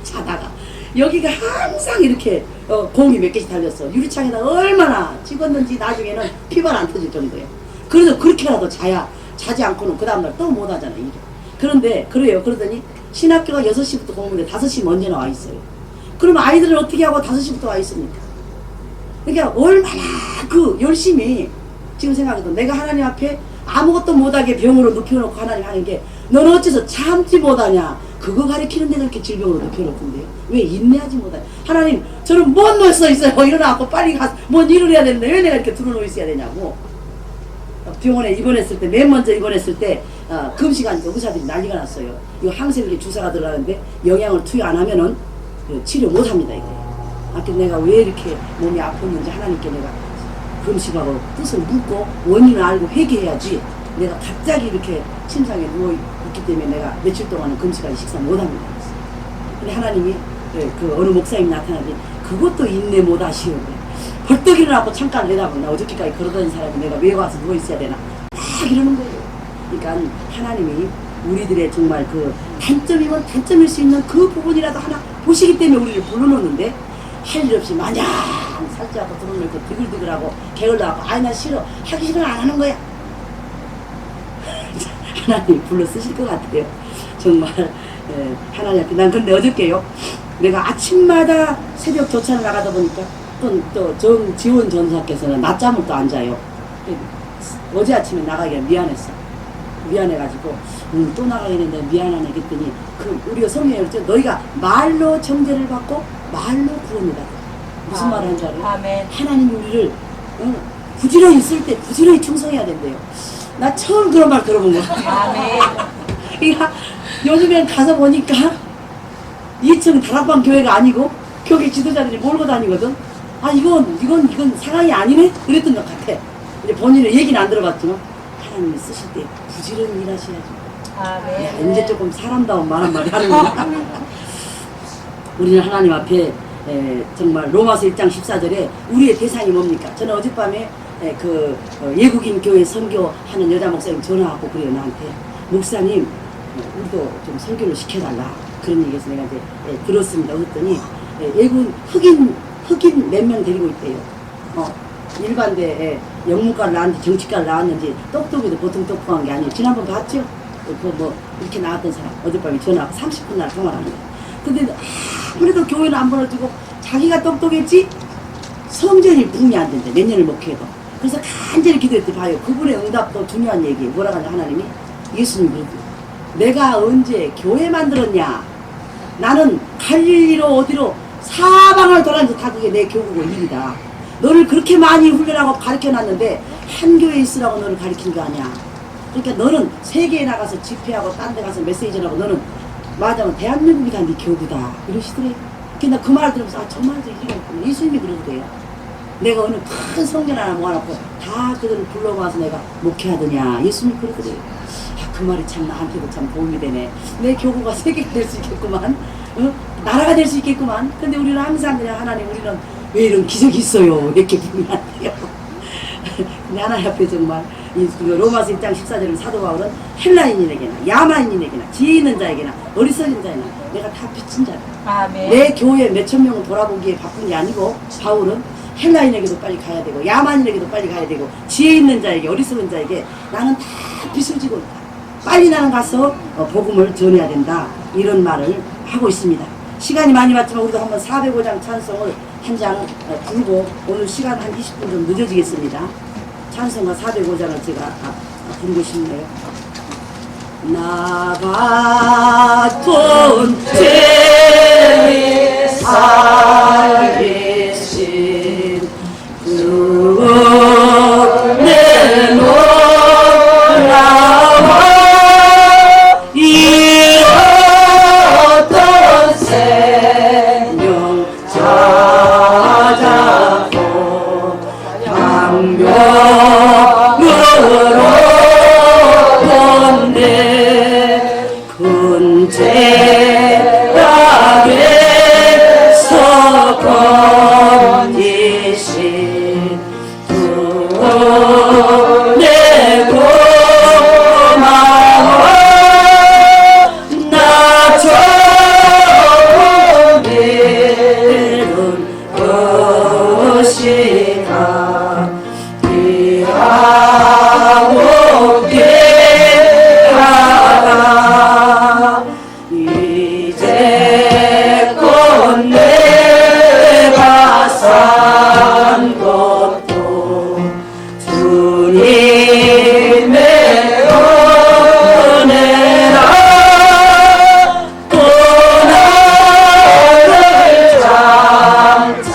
자다가 여기가 항상 이렇게 공이 몇 개씩 달렸어. 유리창에다 얼마나 찍었는지 나중에는 피만 안 터질 정도예요. 그래도 그렇게라도 자지 않고는 그 다음날 또 못하잖아요. 일을. 그런데 그래요. 그러더니 신학교가 6시부터 공부인데 5시 먼저 나와 있어요. 그럼 아이들은 어떻게 하고 5시부터 와 있습니까? 그러니까 얼마나 열심히 지금 생각해도 내가 하나님 앞에 아무것도 못하게 병으로 눕혀놓고 하나님 하는 게 너는 어째서 참지 못하냐. 그거 가리키는데 그렇게 질병으로 눕혀놓던데요. 왜 인내하지 못하냐. 하나님 저는 못 누워 있어요. 일어나고 빨리 가서 뭔 일을 해야 되는데 왜 내가 이렇게 들어놓여 있어야 되냐고. 병원에 입원했을 때 맨 먼저 입원했을 때 금시간이니까 의사들이 난리가 났어요. 이거 항생제 주사가 들어가는데 영양을 투여 안 하면은 치료 못 합니다 이거예요. 그래서 내가 왜 이렇게 몸이 아팠는지 하나님께 내가 금식하고 뜻을 묻고 원인을 알고 회개해야지. 내가 갑자기 이렇게 침상에 누워 있기 때문에 내가 며칠 동안은 금식하고 식사 못 합니다. 근데 하나님이 그 어느 목사님이 나타나더니 그것도 인내 못 하시오. 벌떡 일어나고 잠깐 내다보면 나 어저께까지 걸어다닌 사람이 내가 왜 와서 누워 있어야 되나 막 이러는 거예요. 그러니까 하나님이 우리들의 정말 그 단점이면 단점일 수 있는 그 부분이라도 하나 보시기 때문에 우리를 불러놓는데 할 일 없이 마냥 살찌하고 들어놓고 드글드글하고 게을러하고 아이 나 싫어 하기 싫어 안 하는 거야. 하나님이 불러 쓰실 것 같아요. 정말 하나님 앞에 난 근데 어저께요 내가 아침마다 새벽 조차를 나가다 보니까 또 정지원 전사께서는 낮잠을 또 안 자요. 어제 아침에 나가기가 미안했어. 미안해가지고 또 나가겠는데 미안하네 그랬더니 우리가 성경에 그랬죠. 너희가 말로 정죄를 받고 말로 구원을 받아. 무슨 말을 하는 줄 알아요? 아멘. 하나님이 우리를 부지런히 쓸 때 부지런히 충성해야 된대요. 나 처음 그런 말 들어본 거야. 아멘. 그러니까 요즘엔 가서 보니까 2층 다락방 교회가 아니고 교회 지도자들이 몰고 다니거든. 아 이건 상황이 아니네? 그랬던 것 같아. 이제 본인의 얘기는 안 들어봤지만 하나님이 쓰실 때 부지런히 일하셔야죠. 아, 네. 이제 조금 사람다운 말 한마디 하는 거니까. 우리는 하나님 앞에 정말 로마서 1장 14절에 우리의 대상이 뭡니까? 저는 어젯밤에 예국인 교회 선교하는 여자 목사님 전화하고 그래요. 나한테 목사님 우리도 좀 선교를 시켜달라 그런 얘기에서 내가 이제 들었습니다. 그랬더니 예군 흑인 몇 명 데리고 있대요. 일반대 영문과를 나왔는지 정치과를 나왔는지 똑똑이도 보통 똑똑한 게 아니에요. 지난번 봤죠? 이렇게 나왔던 사람 어젯밤에 전화 30분 날 통화를 하는 거예요. 근데 아무래도 교회는 안 벌어지고 자기가 똑똑했지 성전이 붕이 안 된대. 몇 년을 목회해도. 그래서 간절히 기도했더니 봐요. 그분의 응답도 중요한 얘기예요. 뭐라고 하냐 하나님이 예수님 그러죠. 내가 언제 교회 만들었냐. 나는 갈릴리로 어디로 사방을 돌아다니면서 다 그게 내 교구고 일이다. 너를 그렇게 많이 훈련하고 가르쳐놨는데 한 교회에 있으라고 너를 가르친 거 아니야. 그러니까 너는 세계에 나가서 집회하고 딴 데 가서 메시지 전하고 너는 말하자면 대한민국이 다 네 교구다 이러시더래. 근데 그 말을 들으면서 저 말도 일리가 있구나. 예수님이 그러더래요. 내가 어느 큰 성전 하나 모아놓고 다 그들을 불러모아서 내가 목회하더냐. 예수님이 그러더래요. 그 말이 참 나한테도 참 도움이 되네. 내 교구가 세계가 될 수 있겠구만. 나라가 될 수 있겠구만. 근데 우리는 항상 그냥 하나님 우리는 왜 이런 기적이 있어요. 이렇게 불면안돼요. 근데 하나님 앞에 정말 그 로마서 1장 14절에 사도 바울은 헬라인인에게나 야만인에게나 지혜 있는 자에게나 어리석은 자에나 내가 다 빚진 자다. 아멘. 내 교회 몇천 명을 돌아보기에 바쁜 게 아니고 바울은 헬라인에게도 빨리 가야 되고 야만인에게도 빨리 가야 되고 지혜 있는 자에게 어리석은 자에게 나는 다 빚을 지고 있다. 빨리 나는 가서 복음을 전해야 된다. 이런 말을 하고 있습니다. 시간이 많이 맞지만 우리도 한번 405장 찬송을 한 장 부르고 오늘 시간 한 20분 좀 늦어지겠습니다. 찬송가 405장을 제가 부르고 싶네요. 나 같은 죄에 살계신 그 은혜 놀라워 이었던 생명 찾아고 강변으로 본데 큰 죄악에서 건지신 내 고마워 나처럼 이룬 것이다. 하라 이제껏 내가 산 것도 주님의 은혜라. 또 나를 장차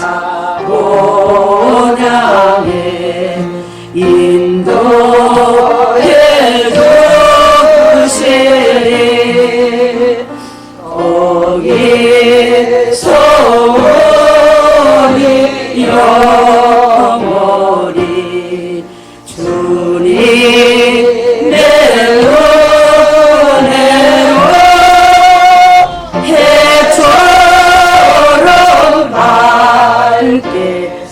본향에 인도해 주시리. 거기서 우리 영원히 주님의 은혜로 해처럼 밝게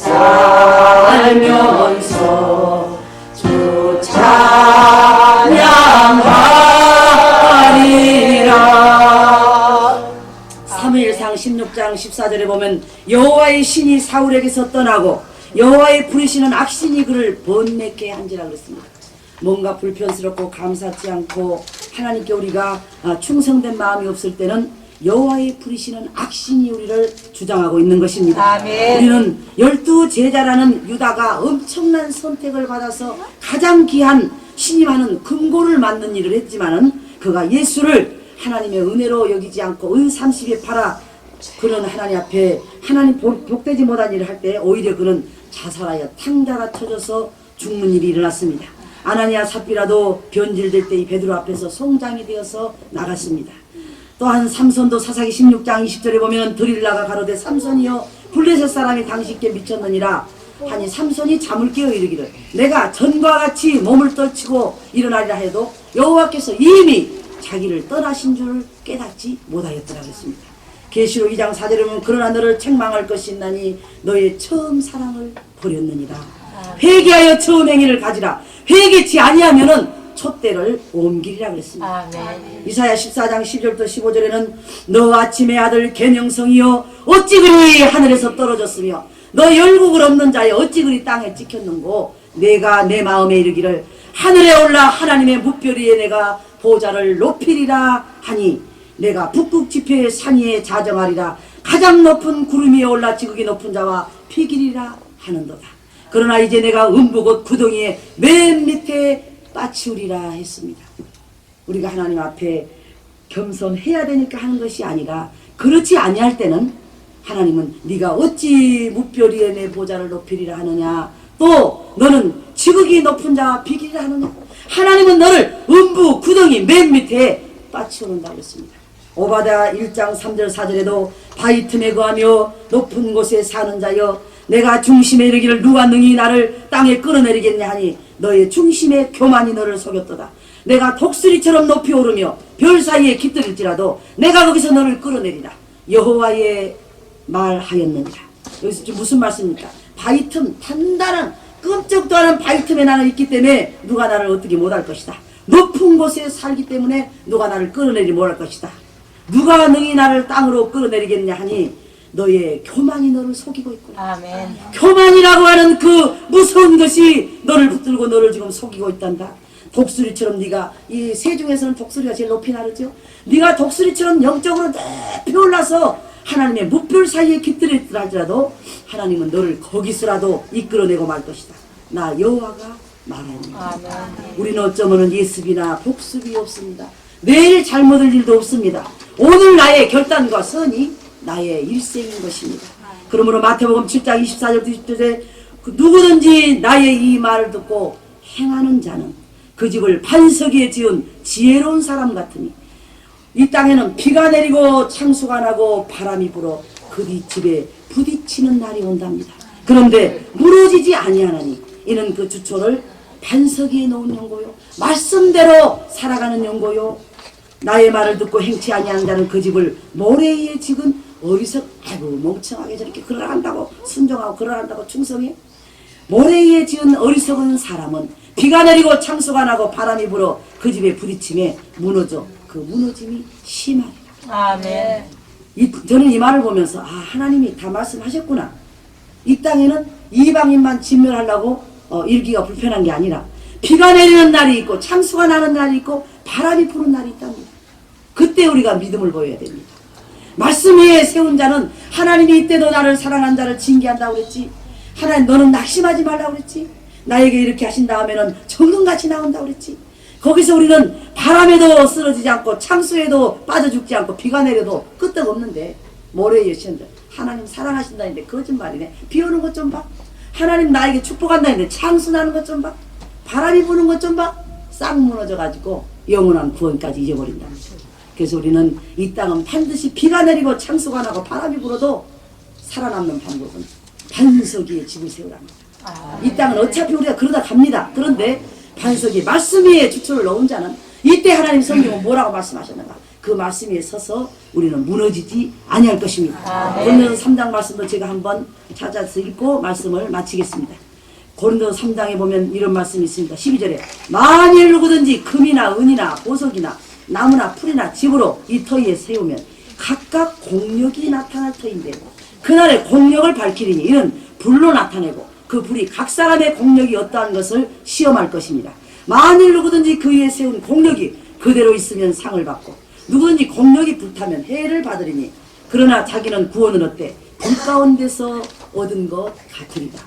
살면서 주 찬양하리라. 사무엘상 16장 14절에 보면 여호와의 신이 사울에게서 떠나고 여호와의 부르시는 악신이 그를 번뇌케 한지라 그랬습니다. 뭔가 불편스럽고 감사치 않고 하나님께 우리가 충성된 마음이 없을 때는 여호와의 부르시는 악신이 우리를 주장하고 있는 것입니다. 아멘. 우리는 12제자라는 유다가 엄청난 선택을 받아서 가장 귀한 신임하는 금고를 만든 일을 했지만은 그가 예수를 하나님의 은혜로 여기지 않고 은 30에 팔아 그는 하나님 앞에 하나님 복되지 못한 일을 할 때 오히려 그는 자살하여 탕자가 쳐져서 죽는 일이 일어났습니다. 아나니아 삽비라도 변질될 때 이 베드로 앞에서 송장이 되어서 나갔습니다. 또한 삼손도 사사기 16장 20절에 보면 드릴라가 가로되 삼손이여 블레셋 사람이 당신께 미쳤느니라 하니 삼손이 잠을 깨어 이르기를 내가 전과 같이 몸을 떨치고 일어나리라 해도 여호와께서 이미 자기를 떠나신 줄 깨닫지 못하였더라 그랬습니다. 계시록 2장 4절에 보면 그러나 너를 책망할 것이 있나니 너의 처음 사랑을 버렸느니라. 회개하여 처음 행위를 가지라. 회개치 아니하면은 촛대를 옮기리라 그랬습니다. 아멘. 이사야 14장 10절부터 15절에는 너 아침의 아들 계명성이여 어찌 그리 하늘에서 떨어졌으며 너 열국을 없는 자여 어찌 그리 땅에 찍혔는고 내가 내 마음에 이르기를 하늘에 올라 하나님의 뭇별 위에 내가 보좌를 높이리라 하니 내가 북극 지표의 산 위에 자정하리라. 가장 높은 구름 위에 올라 지극히 높은 자와 피기리라 하는도다. 그러나 이제 내가 음부 곧 구덩이의 맨 밑에 빠치우리라 했습니다. 우리가 하나님 앞에 겸손해야 되니까 하는 것이 아니라 그렇지 아니할 때는 하나님은 네가 어찌 뭇별 위에 내 보좌를 높이리라 하느냐 또 너는 지극히 높은 자와 비기리라 하느냐. 하나님은 너를 음부 구덩이 맨 밑에 빠치우는다고 했습니다. 오바댜 1장 3절 4절에도 바위 틈에 거하며 높은 곳에 사는 자여 내가 중심에 이르기를 누가 능히 나를 땅에 끌어내리겠냐 하니 너의 중심의 교만이 너를 속였도다. 내가 독수리처럼 높이 오르며 별 사이에 깃들일지라도 내가 거기서 너를 끌어내리라. 여호와의 말하였느니라. 여기서 지금 무슨 말씀입니까? 바위 틈 단단한 끔찍도 않은 바위 틈에 나는 있기 때문에 누가 나를 어떻게 못할 것이다. 높은 곳에 살기 때문에 누가 나를 끌어내리 못할 것이다. 누가 능히 나를 땅으로 끌어내리겠냐 하니 너의 교만이 너를 속이고 있구나. 아멘. 교만이라고 하는 그 무서운 것이 너를 붙들고 너를 지금 속이고 있단다. 독수리처럼 네가 이 새 중에서는 독수리가 제일 높이 나르죠. 네가 독수리처럼 영적으로 높이 올라서 하나님의 무별 사이에 깃들었다 할지라도 하나님은 너를 거기서라도 이끌어내고 말 것이다. 나 여호와가 말합니다. 우리는 어쩌면 예습이나 복습이 없습니다. 내일 잘못할 일도 없습니다. 오늘 나의 결단과 선이 나의 일생인 것입니다. 그러므로 마태복음 7장 24절 20절에 누구든지 나의 이 말을 듣고 행하는 자는 그 집을 반석 위에 지은 지혜로운 사람 같으니 이 땅에는 비가 내리고 창수가 나고 바람이 불어 그 집에 부딪히는 날이 온답니다. 그런데 무너지지 아니하나니 이는 그 주초를 반석 위에 놓은 연고요 말씀대로 살아가는 연고요 나의 말을 듣고 행치 아니하는 자는 그 집을 모래 위에 지은 아이고 멍청하게 저렇게 걸어간다고 순종하고 걸어간다고 충성해. 모래 위에 지은 어리석은 사람은 비가 내리고 창수가 나고 바람이 불어 그 집에 부딪힘에 무너져 그 무너짐이 심하리라. 아멘. 저는 이 말을 보면서 하나님이 다 말씀하셨구나. 이 땅에는 이방인만 진멸하려고 일기가 불편한 게 아니라 비가 내리는 날이 있고 창수가 나는 날이 있고 바람이 부는 날이 있답니다. 그때 우리가 믿음을 보여야 됩니다. 말씀 위에 세운 자는 하나님이 이때도 나를 사랑한 자를 징계한다고 그랬지. 하나님 너는 낙심하지 말라고 그랬지. 나에게 이렇게 하신 다음에는 정금같이 나온다고 그랬지. 거기서 우리는 바람에도 쓰러지지 않고 창수에도 빠져 죽지 않고 비가 내려도 끄떡없는데 모래에 여신들 하나님 사랑하신다는데 거짓말이네. 비 오는 것 좀 봐. 하나님 나에게 축복한다는데 창수 나는 것 좀 봐. 바람이 부는 것 좀 봐. 싹 무너져가지고 영원한 구원까지 잊어버린다는 거죠. 그래서 우리는 이 땅은 반드시 비가 내리고 창수가 나고 바람이 불어도 살아남는 방법은 반석 위에 집을 세우라는 거죠. 이 땅은 어차피 우리가 그러다 갑니다. 그런데 반석 위에 말씀 위에 주초를 놓은 자는 이때 하나님 성경은 뭐라고 말씀하셨는가? 그 말씀 위에 서서 우리는 무너지지 아니할 것입니다. 고린도서 3장 말씀도 제가 한번 찾아서 읽고 말씀을 마치겠습니다. 고린도서 3장에 보면 이런 말씀이 있습니다. 12절에 만일 누구든지 금이나 은이나 보석이나 나무나 풀이나 집으로 이 터 위에 세우면 각각 공력이 나타날 터인데 그날의 공력을 밝히리니 이는 불로 나타내고 그 불이 각 사람의 공력이 어떠한 것을 시험할 것입니다. 만일 누구든지 그 위에 세운 공력이 그대로 있으면 상을 받고 누구든지 공력이 불타면 해를 받으리니 그러나 자기는 구원은 어때? 불 가운데서 얻은 것 같으리다.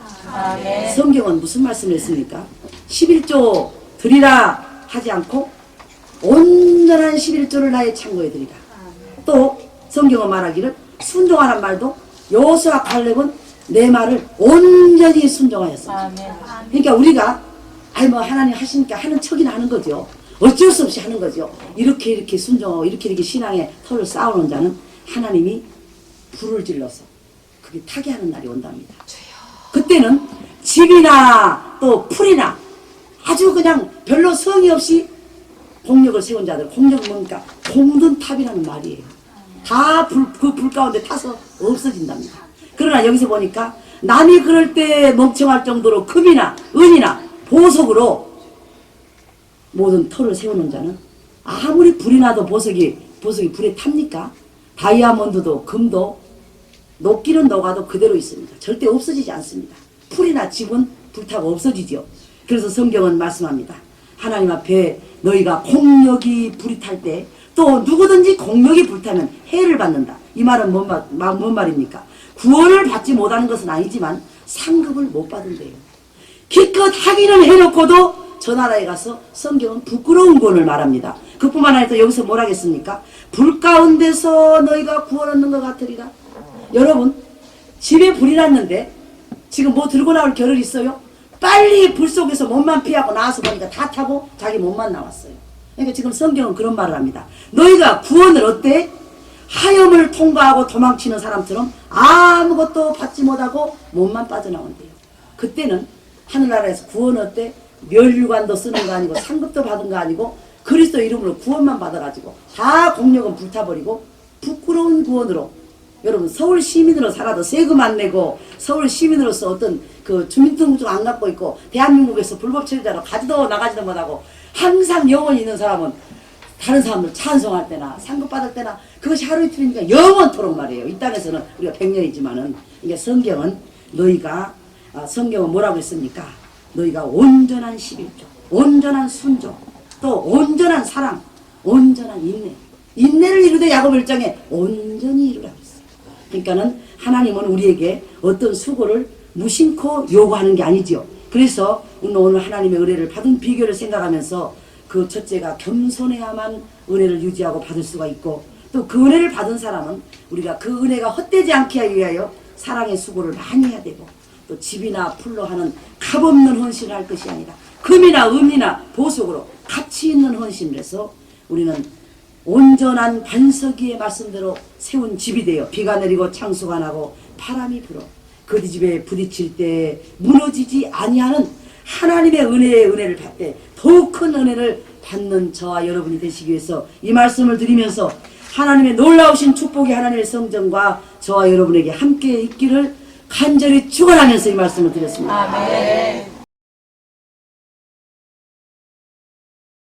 성경은 무슨 말씀을 했습니까? 11조 드리라 하지 않고 온전한 11조를 나의 창고에 드리라. 또 성경은 말하기를 순종하란 말도 여호수아 갈렙은 내 말을 온전히 순종하였습니다. 그러니까 우리가 하나님 하시니까 하는 척이나 하는 거죠. 어쩔 수 없이 하는 거죠. 이렇게 순종하고 이렇게 신앙의 털을 쌓아놓은 자는 하나님이 불을 질러서 그게 타게 하는 날이 온답니다. 그때는 집이나 또 풀이나 아주 그냥 별로 성의 없이 공력을 세운 자들, 공력은 뭡니까? 공든 탑이라는 말이에요. 다 그 불 가운데 타서 없어진답니다. 그러나 여기서 보니까 남이 그럴 때 멍청할 정도로 금이나 은이나 보석으로 모든 터를 세우는 자는 아무리 불이 나도 보석이 불에 탑니까? 다이아몬드도 금도 녹기는 녹아도 그대로 있습니다. 절대 없어지지 않습니다. 풀이나 집은 불타고 없어지죠. 그래서 성경은 말씀합니다. 하나님 앞에 너희가 공력이 불이 탈 때 또 누구든지 공력이 불타면 해를 받는다. 이 말은 뭔 말입니까? 구원을 받지 못하는 것은 아니지만 상급을 못 받은대요. 기껏 하기는 해놓고도 저 나라에 가서 성경은 부끄러운 구원을 말합니다. 그뿐만 아니라 여기서 뭘 하겠습니까? 불 가운데서 너희가 구원 얻는 것 같으리라. 여러분 집에 불이 났는데 지금 뭐 들고 나올 겨를 있어요? 빨리 불 속에서 몸만 피하고 나와서 보니까 다 타고 자기 몸만 나왔어요. 그러니까 지금 성경은 그런 말을 합니다. 너희가 구원을 어때? 하염을 통과하고 도망치는 사람처럼 아무것도 받지 못하고 몸만 빠져나온대요. 그때는 하늘나라에서 구원 어때? 멸류관도 쓰는 거 아니고 상급도 받은 거 아니고 그리스도 이름으로 구원만 받아가지고 다 공력은 불타버리고 부끄러운 구원으로 여러분 서울 시민으로 살아도 세금 안 내고 서울 시민으로서 어떤 그 주민등록증 안 갖고 있고 대한민국에서 불법 체류자로 가지도 나가지도 못하고 항상 영혼이 있는 사람은 다른 사람들 찬송할 때나 상급 받을 때나 그것이 하루 이틀이니까 영원토록 말이에요. 이 땅에서는 우리가 100년이지만은 이게 성경은 너희가 성경은 뭐라고 했습니까? 너희가 온전한 11조, 온전한 순종, 또 온전한 사랑, 온전한 인내, 인내를 이루되 야곱 1장에 온전히 이루라고 했어요. 그러니까는 하나님은 우리에게 어떤 수고를 무심코 요구하는 게 아니지요. 그래서 오늘 하나님의 은혜를 받은 비결을 생각하면서 그 첫째가 겸손해야만 은혜를 유지하고 받을 수가 있고, 또 그 은혜를 받은 사람은 우리가 그 은혜가 헛되지 않게 위하여 사랑의 수고를 많이 해야 되고, 또 집이나 풀로 하는 값없는 헌신을 할 것이 아니라 금이나 은이나 보석으로 가치 있는 헌신을 해서 우리는 온전한 반석 위의 말씀대로 세운 집이 되어 비가 내리고 창수가 나고 바람이 불어 그 집에 부딪힐 때 무너지지 아니하는 하나님의 은혜를 받되 더욱 큰 은혜를 받는 저와 여러분이 되시기 위해서 이 말씀을 드리면서 하나님의 놀라우신 축복이 하나님의 성전과 저와 여러분에게 함께 있기를 간절히 축원하면서 이 말씀을 드렸습니다. 아멘.